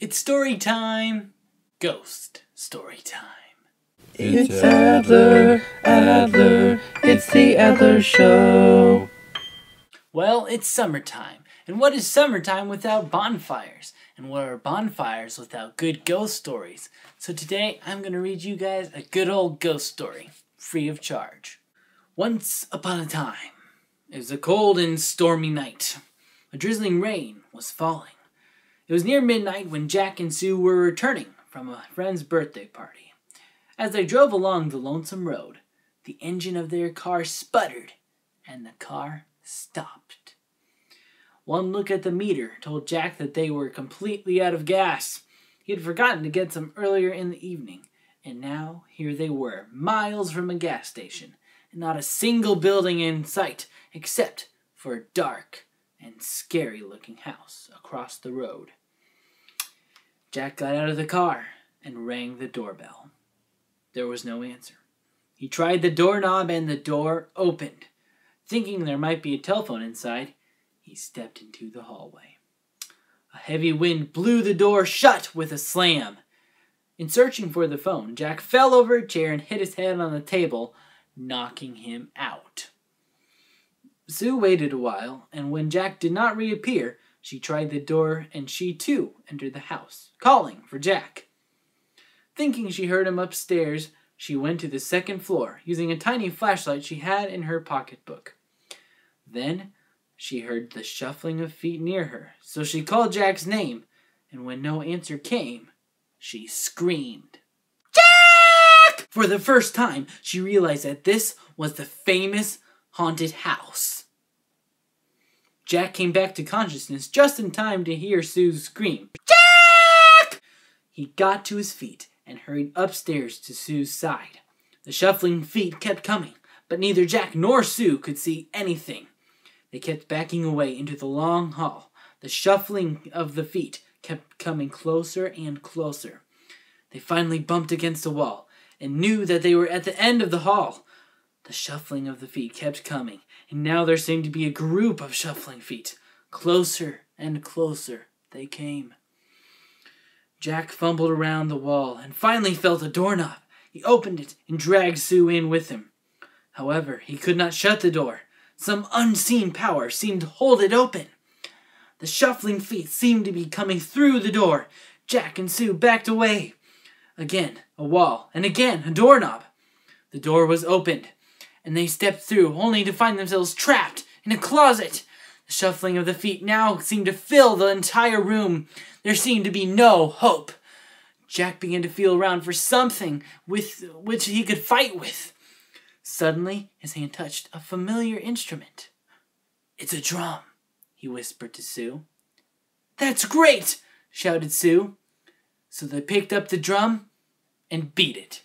It's story time. Ghost story time. It's Adler, Adler, it's the Adler Show. Well, it's summertime. And what is summertime without bonfires? And what are bonfires without good ghost stories? So today I'm going to read you guys a good old ghost story, free of charge. Once upon a time, it was a cold and stormy night. A drizzling rain was falling. It was near midnight when Jack and Sue were returning from a friend's birthday party. As they drove along the lonesome road, the engine of their car sputtered and the car stopped. One look at the meter told Jack that they were completely out of gas. He had forgotten to get some earlier in the evening, and now here they were, miles from a gas station, and not a single building in sight except for a dark and scary-looking house across the road. Jack got out of the car and rang the doorbell. There was no answer. He tried the doorknob and the door opened. Thinking there might be a telephone inside, he stepped into the hallway. A heavy wind blew the door shut with a slam. In searching for the phone, Jack fell over a chair and hit his head on the table, knocking him out. Sue waited a while, and when Jack did not reappear, she tried the door and she too entered the house, calling for Jack. Thinking she heard him upstairs, she went to the second floor, using a tiny flashlight she had in her pocketbook. Then she heard the shuffling of feet near her, so she called Jack's name, and when no answer came, she screamed, "Jack!" For the first time, she realized that this was the famous haunted house. Jack came back to consciousness just in time to hear Sue scream, "Jack!" He got to his feet and hurried upstairs to Sue's side. The shuffling feet kept coming, but neither Jack nor Sue could see anything. They kept backing away into the long hall. The shuffling of the feet kept coming closer and closer. They finally bumped against the wall and knew that they were at the end of the hall. The shuffling of the feet kept coming, and now there seemed to be a group of shuffling feet. Closer and closer they came. Jack fumbled around the wall and finally felt a doorknob. He opened it and dragged Sue in with him. However, he could not shut the door. Some unseen power seemed to hold it open. The shuffling feet seemed to be coming through the door. Jack and Sue backed away. Again, a wall, and again, a doorknob. The door was opened, and they stepped through, only to find themselves trapped in a closet. The shuffling of the feet now seemed to fill the entire room. There seemed to be no hope. Jack began to feel around for something with which he could fight with. Suddenly, his hand touched a familiar instrument. "It's a drum," he whispered to Sue. "That's great!" shouted Sue. So they picked up the drum and beat it.